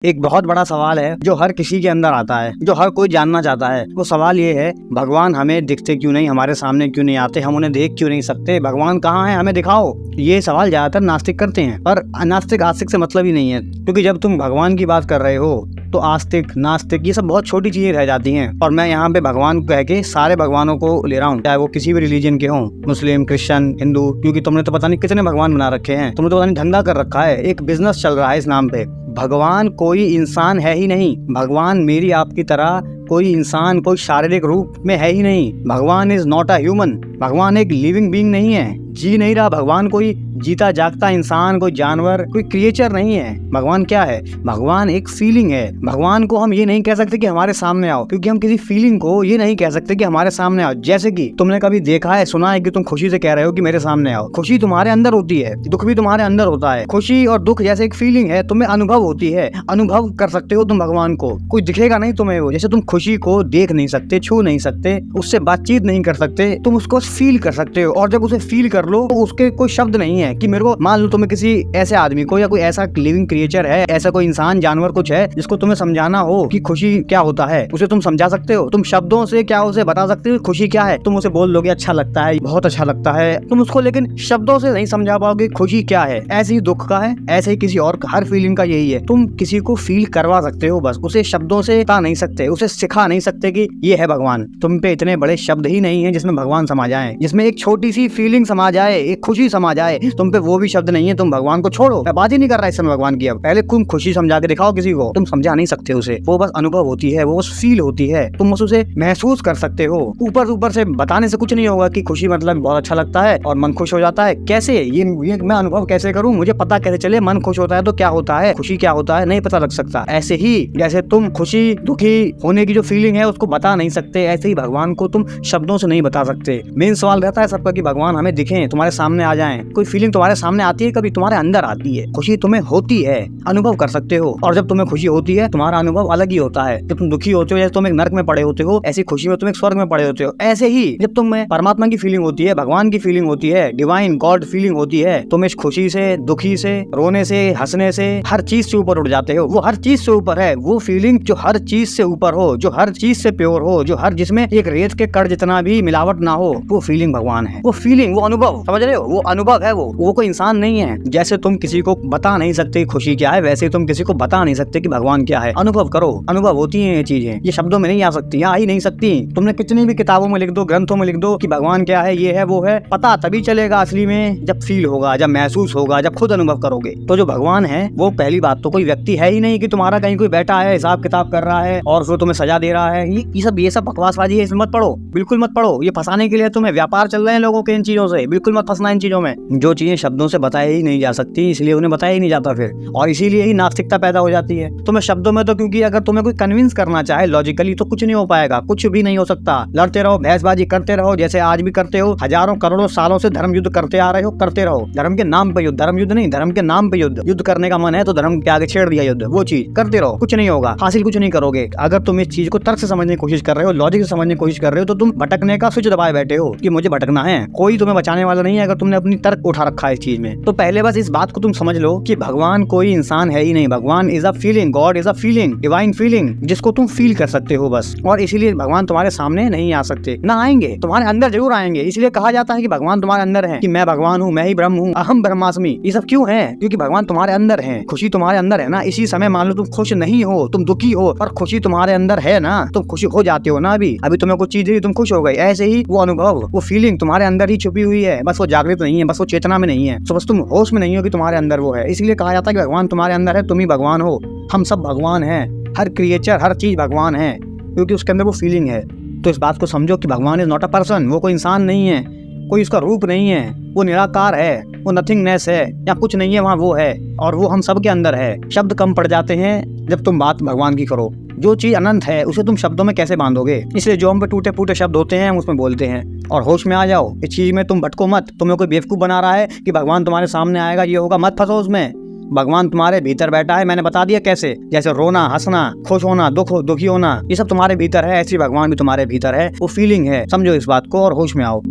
एक बहुत बड़ा सवाल है जो हर किसी के अंदर आता है, जो हर कोई जानना चाहता है। वो सवाल ये है, भगवान हमें दिखते क्यों नहीं, हमारे सामने क्यों नहीं आते, हम उन्हें देख क्यों नहीं सकते, भगवान कहाँ है, हमें दिखाओ। ये सवाल ज्यादातर नास्तिक करते हैं, पर नास्तिक आस्तिक से मतलब ही नहीं है। क्योंकि जब तुम भगवान की बात कर रहे हो तो आस्तिक नास्तिक ये सब बहुत छोटी चीजें रह जाती हैं। और मैं यहाँ पे भगवान को कह के सारे भगवानों को ले रहा हूँ, चाहे वो किसी भी रिलीजन के हों, मुस्लिम, क्रिश्चियन, हिंदू। क्योंकि तुमने तो पता नहीं कितने भगवान बना रखे हैं, तुमने तो पता नहीं धंधा कर रखा है, एक बिजनेस चल रहा है इस नाम पे। भगवान कोई इंसान है ही नहीं। भगवान मेरी आपकी तरह कोई इंसान, कोई शारीरिक रूप में है ही नहीं। भगवान इज नॉट अ ह्यूमन। भगवान एक लिविंग बीइंग नहीं है, जी नहीं रहा। भगवान कोई जीता जागता इंसान, कोई जानवर, कोई क्रिएचर नहीं है। भगवान क्या है? भगवान एक फीलिंग है। भगवान को हम ये नहीं कह सकते कि हमारे सामने आओ, क्योंकि हम किसी फीलिंग को ये नहीं कह सकते कि हमारे सामने आओ। जैसे कि तुमने कभी देखा है, सुना है कि तुम खुशी से कह रहे हो कि मेरे सामने आओ। खुशी तुम्हारे अंदर होती है, दुख भी तुम्हारे अंदर होता है। खुशी और दुख जैसे एक फीलिंग है, तुम्हें अनुभव होती है, अनुभव कर सकते हो तुम भगवान को। कोई दिखेगा नहीं तुम्हें वो। जैसे तुम खुशी को देख नहीं सकते, छू नहीं सकते, उससे बातचीत नहीं कर सकते, तुम उसको फील कर सकते हो। और जब उसे फील कर लो तो उसके कोई शब्द नहीं है कि मेरे को, मान लो तुम्हें किसी ऐसे आदमी को या कोई ऐसा लिविंग क्रिएचर है, ऐसा कोई इंसान, जानवर कुछ है जिसको तुम्हें समझाना हो कि खुशी क्या होता है, उसे तुम समझा सकते हो? तुम शब्दों से क्या उसे बता सकते हो खुशी क्या है? तुम उसे बोल दोगे अच्छा लगता है, बहुत अच्छा लगता है, तुम उसको लेकिन शब्दों से नहीं समझा पाओगे खुशी क्या है। ऐसे ही दुख का है, ऐसे ही किसी और हर फीलिंग का यही है। तुम किसी को फील करवा सकते हो, बस उसे शब्दों से बता नहीं सकते, उसे सिखा नहीं सकते कि ये है भगवान। तुम पे इतने बड़े शब्द ही नहीं है जिसमें भगवान समा जाए, जिसमें एक छोटी सी फीलिंग समा जाए, एक खुशी समा जाए। तुम पे वो भी शब्द नहीं है। तुम भगवान को छोड़ो, मैं बात ही नहीं कर रहा इस समय भगवान की। अब पहले तुम खुशी समझा के दिखाओ किसी को, तुम समझा नहीं सकते उसे। वो बस अनुभव होती है, वो बस फील होती है, तुम बस उसे महसूस कर सकते हो। ऊपर से बताने से कुछ नहीं होगा कि खुशी मतलब बहुत अच्छा लगता है और मन खुश हो जाता है। कैसे ये मैं अनुभव कैसे करूं? मुझे पता कैसे चले मन खुश होता है तो क्या होता है, खुशी क्या होता है, नहीं पता लग सकता। ऐसे ही जैसे तुम खुशी दुखी होने की जो फीलिंग है उसको बता नहीं सकते, ऐसे ही भगवान को तुम शब्दों से नहीं बता सकते। मेन सवाल रहता है सबका कि भगवान हमें दिखें, तुम्हारे सामने आ जाएं। कोई फीलिंग तुम्हारे सामने आती है, कभी तुम्हारे अंदर आती है, खुशी तुम्हें होती है, अनुभव कर सकते हो। और जब तुम्हें खुशी होती है तुम्हारा अनुभव अलग ही होता है। जब तुम दुखी होते हो, जैसे तुम एक नर्क में पड़े होते हो, ऐसी खुशी में तुम एक स्वर्ग में पड़े होते हो। ऐसे ही जब तुम्हें परमात्मा की फीलिंग होती है, भगवान की फीलिंग होती है, डिवाइन गॉड फीलिंग होती है, तुम इस खुशी से, दुखी से, रोने से, हंसने से, हर चीज से ऊपर उठ जाते हो। वो हर चीज से ऊपर है, वो फीलिंग जो हर चीज से ऊपर हो, जो हर चीज से प्योर हो, जो हर जिसमें एक रेत के कण जितना भी मिलावट ना हो, वो फीलिंग भगवान है। वो फीलिंग, वो अनुभव, समझ रहे हो? वो अनुभव है, वो कोई इंसान नहीं है। जैसे तुम किसी को बता नहीं सकते खुशी क्या है, वैसे तुम किसी को बता नहीं सकते कि भगवान क्या है। अनुभव करो, अनुभव होती हैं ये चीजें, ये शब्दों में नहीं आ सकती, आ ही नहीं सकती। तुमने कितनी भी किताबों में लिख दो, ग्रंथों में लिख दो कि भगवान क्या है, ये है, वो है, पता तभी चलेगा असली में जब फील होगा, जब महसूस होगा, जब खुद अनुभव करोगे। तो जो भगवान है वो पहली बात तो कोई व्यक्ति है ही नहीं कि तुम्हारा कहीं कोई बैठा है, हिसाब किताब कर रहा है और फिर तुम्हें सजा दे रहा है। ये सब बकवासबाजी है, इसमें मत पढ़ो, बिल्कुल मत पढ़ो। ये फंसाने के लिए तुम्हें व्यापार चल रहे हैं लोगों के इन चीजों से, बिल्कुल मत फंसना इन चीजों में। जो चीजें शब्दों से बताई ही नहीं जा सकती इसलिए उन्हें बताया ही नहीं जाता फिर, और इसीलिए ही नास्तिकता पैदा हो जाती है। तुम्हें शब्दों में तो, क्योंकि अगर तुम्हें कोई कन्विंस करना चाहे लॉजिकली तो कुछ नहीं हो पाएगा, कुछ भी नहीं हो सकता। लड़ते रहो, बहसबाजी करते रहो, जैसे आज भी करते हो। हजारों करोड़ों सालों से धर्म युद्ध करते आ रहे हो, करते रहो। धर्म के नाम पे युद्ध, धर्म युद्ध नहीं, धर्म के नाम पे युद्ध। युद्ध करने का मन है तो धर्म के आगे छेड़ दिया युद्ध, वो चीज करते रहो, कुछ नहीं होगा, हासिल कुछ नहीं करोगे। अगर तुम इस चीज को तर्क से समझने की कोशिश कर रहे हो, लॉजिक से समझने की कोशिश कर रहे हो, तो तुम भटकने का स्विच दबाए बैठे हो कि मुझे भटकना है। कोई तुम्हें बचाने वाला नहीं है अगर तुमने अपनी तर्क उठा रखा है इस चीज में। तो पहले बस इस बात को तुम समझ लो कि भगवान कोई इंसान है ही नहीं। भगवान is a feeling, God is a feeling, divine feeling, जिसको तुम फील कर सकते हो बस। और इसीलिए भगवान तुम्हारे सामने नहीं आ सकते, ना आएंगे, तुम्हारे अंदर जरूर आएंगे। इसलिए कहा जाता है कि भगवान तुम्हारे अंदर है, कि मैं भगवान हूँ, मैं ही ब्रह्म हूँ, अहम ब्रह्मास्मि। ये सब क्यों है? क्योंकि भगवान तुम्हारे अंदर है, खुशी तुम्हारे अंदर है ना। इसी समय मान लो तुम खुश नहीं हो, तुम दुखी हो, पर खुशी तुम्हारे अंदर है ना, तुम खुशी हो जाते हो ना। अभी तुम्हें कुछ चीज दी, तुम खुश हो गए। ऐसे ही वो अनुभव, वो फीलिंग तुम्हारे अंदर ही छुपी हुई है, बस वो जागृत नहीं है, बस वो चेतना में नहीं है। तो बस तुम होश में नहीं हो कि तुम्हारे अंदर वो है। इसलिए कहा जाता है कि भगवान तुम्हारे अंदर है, तुम ही भगवान हो। हम सब भगवान हैं, हर क्रिएचर, हर चीज भगवान है, क्योंकि उसके अंदर वो फीलिंग है। तो इस बात को समझो कि भगवान इज नॉट अ पर्सन, वो कोई इंसान नहीं है, कोई उसका रूप नहीं है, वो निराकार है, वो नथिंगनेस है, या कुछ नहीं है वहाँ वो है, और वो हम सब के अंदर है। शब्द कम पड़ जाते हैं जब तुम बात भगवान की करो। जो चीज अनंत है उसे तुम शब्दों में कैसे बांधोगे? इसलिए जो हम पे टूटे फूटे शब्द होते हैं हम उसमें बोलते हैं। और होश में आ जाओ, इस चीज में तुम भटको मत। तुम्हें कोई बेवकूफ बना रहा है कि भगवान तुम्हारे सामने आएगा, ये होगा, मत फंसो उसमें। भगवान तुम्हारे भीतर बैठा है, मैंने बता दिया कैसे। जैसे रोना, हंसना, खुश होना, दुखी होना, ये सब तुम्हारे भीतर है, ऐसी भगवान भी तुम्हारे भीतर है। वो फीलिंग है, समझो इस बात को और होश में आओ।